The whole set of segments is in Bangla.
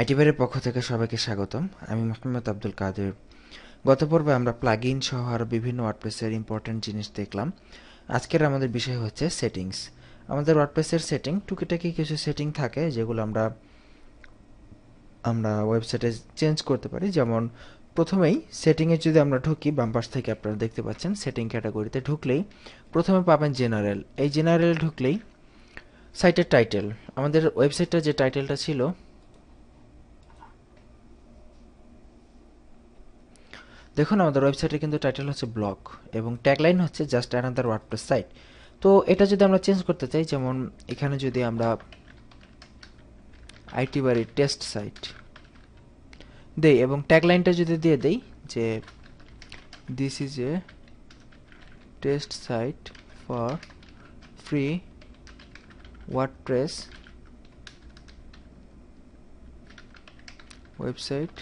আইটিবারের পক্ষ থেকে সবাইকে স্বাগতম। আমি মোহাম্মদ আব্দুল কাদের। গত পর্বে আমরা প্লাগইন সহ আরও বিভিন্ন ওয়ার্ডপ্রেসের ইম্পর্টেন্ট জিনিস দেখলাম। আজকের আমাদের বিষয় হচ্ছে সেটিংস। আমাদের ওয়ার্ডপ্রেসের সেটিং, টুকিটাকি কিছু সেটিং থাকে যেগুলো আমরা ওয়েবসাইটে চেঞ্জ করতে পারি। যেমন প্রথমেই সেটিংয়ে যদি আমরা ঢুকি, বাম পাশ থেকে আপনারা দেখতে পাচ্ছেন সেটিং ক্যাটাগরিতে ঢুকলেই প্রথমে পাবেন জেনারেল। এই জেনারেলে ঢুকলেই সাইটের টাইটেল, আমাদের ওয়েবসাইটটার যে টাইটেলটা ছিল দেখুন আমাদের ওয়েবসাইটে কিন্তু টাইটেল হচ্ছে ব্লগ এবং ট্যাগলাইন হচ্ছে জাস্ট অ্যানাদার ওয়ার্ডপ্রেস সাইট। তো এটা যদি আমরা চেঞ্জ করতে চাই, যেমন এখানে যদি আমরা আইটি বাড়ি টেস্ট সাইট দেই এবং ট্যাগলাইনটা যদি দিয়ে দেই যে this is a test site for free WordPress website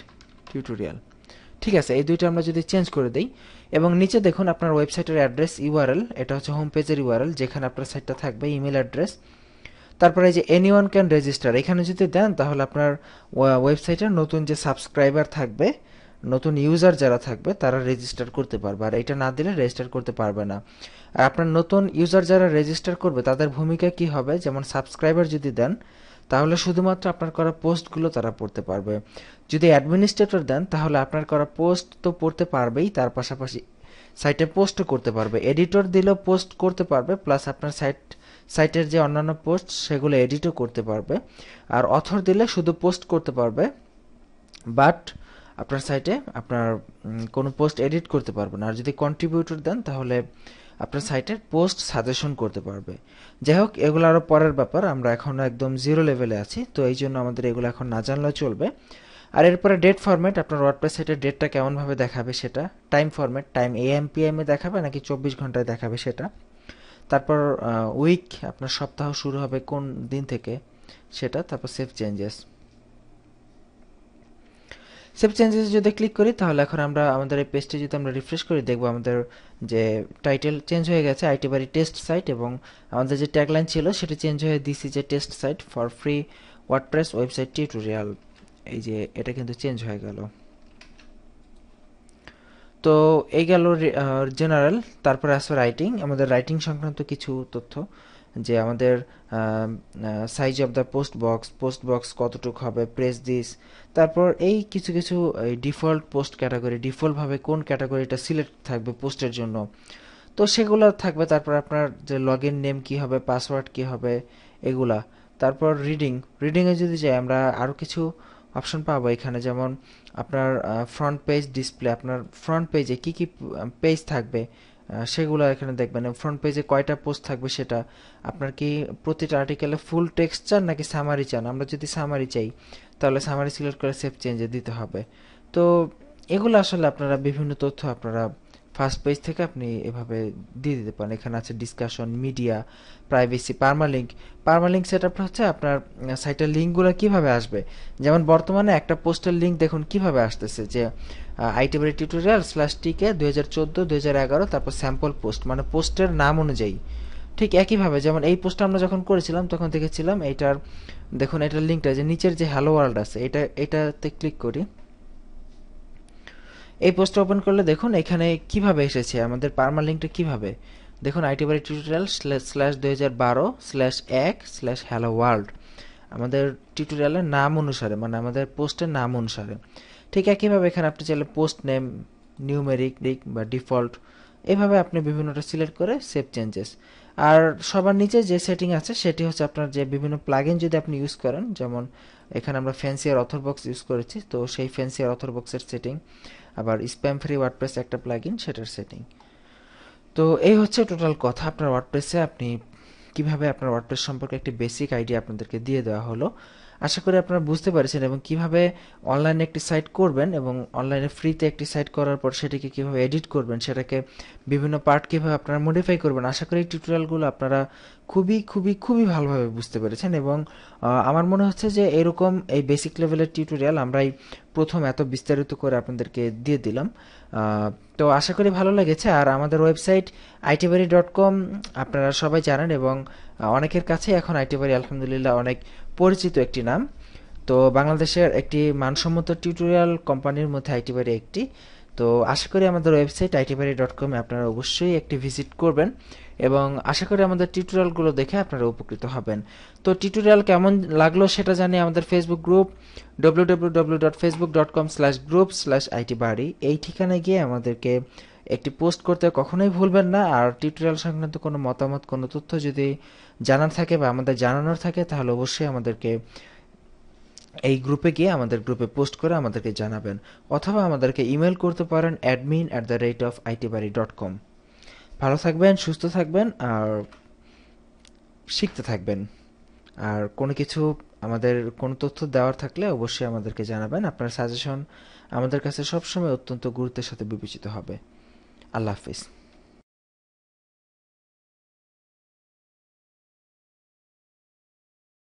tutorial, ঠিক আছে, এই দুইটা আমরা যদি চেঞ্জ করে দেই এবং নিচে দেখুন আপনার ওয়েবসাইটের অ্যাড্রেস ইউআরএল, এটা হচ্ছে হোম পেজের ইউআরএল যেখানে আপনার সাইটটা থাকবে, ইমেল অ্যাড্রেস, তারপরে যে এনিওয়ান ক্যান রেজিস্টার এখানে যদি দেন তাহলে আপনার ওয়েবসাইটের নতুন যে সাবস্ক্রাইবার থাকবে, নতুন ইউজার যারা থাকবে তারা রেজিস্টার করতে পারবে, আর এটা না দিলে রেজিস্টার করতে পারবে না। আর আপনার নতুন ইউজার যারা রেজিস্টার করবে তাদের ভূমিকা কি হবে, যেমন সাবস্ক্রাইবার যদি দেন তাহলে শুধুমাত্র আপনার করা পোস্টগুলো তারা পড়তে পারবে। যদি অ্যাডমিনিস্ট্রেটর দেন তাহলে আপনার করা পোস্ট তো পড়তে পারবেই, তার পাশাপাশি সাইটে পোস্টও করতে পারবে। এডিটর দিলেও পোস্ট করতে পারবে, প্লাস আপনার সাইটের যে অন্যান্য পোস্ট সেগুলো এডিটও করতে পারবে। আর অথর দিলে শুধু পোস্ট করতে পারবে, বাট আপনার সাইটে আপনার কোনো পোস্ট এডিট করতে পারবে না। আর যদি কন্ট্রিবিউটর দেন তাহলে আপনার সাইটের পোস্ট সাজেশন করতে পারবে। যাই হোক, এগুলো আরও পরের ব্যাপার, আমরা এখন একদম জিরো লেভেলে আছি, তো এই জন্য আমাদের এগুলো এখন না জানলেও চলবে। আর এরপরে ডেট ফরম্যাট, আপনার ওয়ার্ডপ্রেস সাইটের ডেটটা কেমনভাবে দেখাবে সেটা, time format, time AM PM এ দেখাবে নাকি 24 ঘন্টায় দেখাবে সেটা, তারপর উইক, আপনার সপ্তাহ শুরু হবে কোন দিন থেকে সেটা, তারপর সেভ চেঞ্জেস। সেভ চেঞ্জেস যদি ক্লিক করি তাহলে এখন আমরা আমাদের এই পেজটি যদি আমরা রিফ্রেশ করি দেখব আমাদের যে টাইটেল চেঞ্জ হয়ে গেছে আইটি বাড়ি টেস্ট সাইট, এবং আমাদের যে ট্যাগলাইন ছিল সেটি চেঞ্জ হয়ে this is a test site for free WordPress website tutorial, এই যে এটা কিন্তু চেঞ্জ হয়ে গেল। তো এই গেল জেনারেল। তারপরে আসবে রাইটিং, আমাদের রাইটিং সংক্রান্ত কিছু তথ্য, যে আমাদের size of the post box কতটুকু হবে, প্রেস দিস, তারপর এই কিছু কিছু ডিফল্ট পোস্ট ক্যাটাগরি, ডিফল্টভাবে কোন ক্যাটাগরিটা সিলেক্ট থাকবে পোস্টের জন্য, তো সেগুলো থাকবে। তারপর আপনার যে লগ ইন নেম কী হবে, পাসওয়ার্ড কী হবে, এগুলা। তারপর রিডিংয়ে যদি যাই আমরা আরও কিছু অপশন পাবো এখানে, যেমন আপনার ফ্রন্ট পেজ ডিসপ্লে, আপনার ফ্রন্ট পেজে কি কি পেজ থাকবে সেগুলো এখানে দেখবেন। ফ্রন্ট পেজে কয়টা পোস্ট থাকবে সেটা, আপনার কি প্রতিটা আর্টিকেলে ফুল টেক্সট চান নাকি সামারি চান, আমরা যদি সামারি চাই তাহলে সামারি সিলেক্ট করে সেভ চেঞ্জে দিতে হবে। তো এগুলো আসলে আপনারা বিভিন্ন তথ্য আপনারা ফার্স্ট পেজ থেকে আপনি এভাবে দিয়ে দিতে পারেন। এখানে আছে discussion, media, privacy, permalink set up হচ্ছে আপনার সাইটের লিঙ্কগুলো কিভাবে আসবে। যেমন বর্তমানে একটা পোস্টের লিঙ্ক দেখুন কিভাবে আসতেছে, যে আইটি বাড়ি টিউটোরিয়াল /tk 2014-2011, তারপর স্যাম্পল পোস্ট, মানে পোস্টের নাম অনুযায়ী। ঠিক একইভাবে যেমন এই পোস্টটা আমরা যখন করেছিলাম তখন দেখেছিলাম এইটার, দেখুন এটার লিঙ্কটা যে নিচের যে হ্যালো ওয়ার্ল্ড আছে এটাতে ক্লিক করি, এই পোস্টটা ওপেন করলে দেখুন এখানে কিভাবে এসেছে আমাদের পারমালিঙ্কটা কিভাবে, দেখুন আইটি বাড়ি টিউটোরিয়াল /2012/1/hello world, আমাদের টিউটোরিয়ালের নাম অনুসারে, মানে আমাদের পোস্টের নাম অনুসারে। ঠিক একইভাবে এখানে আপনি চাইলে পোস্ট নেম, নিউমেরিক বা ডিফল্ট, এভাবে আপনি বিভিন্নটা সিলেক্ট করে সেভ চেঞ্জেস। আর সবার নিচে যে সেটিং আছে সেটি হচ্ছে আপনার যে বিভিন্ন প্লাগইন যদি আপনি ইউজ করেন, যেমন এখানে আমরা ফ্যান্সিয়ার অথর বক্স ইউজ করেছি, তো সেই ফ্যান্সিয়ার অথর বক্সের সেটিং, আবার স্প্যাম ফ্রি ওয়ার্ডপ্রেস একটা প্লাগইন সেটার সেটিং। তো এই হচ্ছে টোটাল কথা, আপনার ওয়ার্ডপ্রেসে আপনি কিভাবে আপনার ওয়ার্ডপ্রেস সম্পর্কে একটি বেসিক আইডিয়া আপনাদেরকে দিয়ে দেওয়া হলো। আশা করি আপনারা বুঝতে পেরেছেন এবং কিভাবে অনলাইনে একটি সাইট করবেন এবং অনলাইনে ফ্রিতে একটি সাইট করার পর সেটাকে কিভাবে এডিট করবেন, সেটাকে বিভিন্ন পার্ট কিভাবে আপনারা মডিফাই করবেন। আশা করি এই টিউটোরিয়ালগুলো আপনারা খুবই খুবই খুবই ভালোভাবে বুঝতে পেরেছেন এবং আমার মনে হচ্ছে যে এরকম এই বেসিক লেভেলের টিউটোরিয়াল আমরাই প্রথম এত বিস্তারিত করে আপনাদেরকে দিয়ে দিলাম। তো আশা করি ভালো লেগেছে। আর আমাদের ওয়েবসাইট itbari.com আপনারা সবাই জানেন এবং অনেকের কাছে এখন আইটি বাড়ি আলহামদুলিল্লাহ অনেক পরিচিত একটি নাম। তো বাংলাদেশের একটি মানসম্মত টিউটোরিয়াল কোম্পানির মধ্যে আইটি বাড়ি একটি। তো আশা করি আমাদের ওয়েবসাইট itbari.com এ আপনারা অবশ্যই একটি ভিজিট করবেন এবং আশা করি আমাদের টিউটোরিয়ালগুলো দেখে আপনারা উপকৃত হবেন। তো টিউটোরিয়াল কেমন লাগলো সেটা জানিয়ে আমাদের ফেসবুক গ্রুপ www.facebook.com/group/itbari এই ঠিকানায় গিয়ে আমাদেরকে একটি পোস্ট করতে কখনোই ভুলবেন না। আর টিউটোরিয়াল সংক্রান্ত কোনো মতামত, কোনো তথ্য যদি জানার থাকে বা আমাদের জানানোর থাকে তাহলে অবশ্যই আমাদেরকে এই গ্রুপে গিয়ে আমাদের গ্রুপে পোস্ট করে আমাদেরকে জানাবেন, অথবা আমাদেরকে ইমেল করতে পারেন admin@itbari.com। ভালো থাকবেন, সুস্থ থাকবেন আর শিখতে থাকবেন। আর কোনো কিছু আমাদের কোনো তথ্য দেওয়ার থাকলে অবশ্যই আমাদেরকে জানাবেন। আপনার সাজেশন আমাদের কাছে সবসময় অত্যন্ত গুরুত্বের সাথে বিবেচিত হবে। আল্লাহ হাফিজ।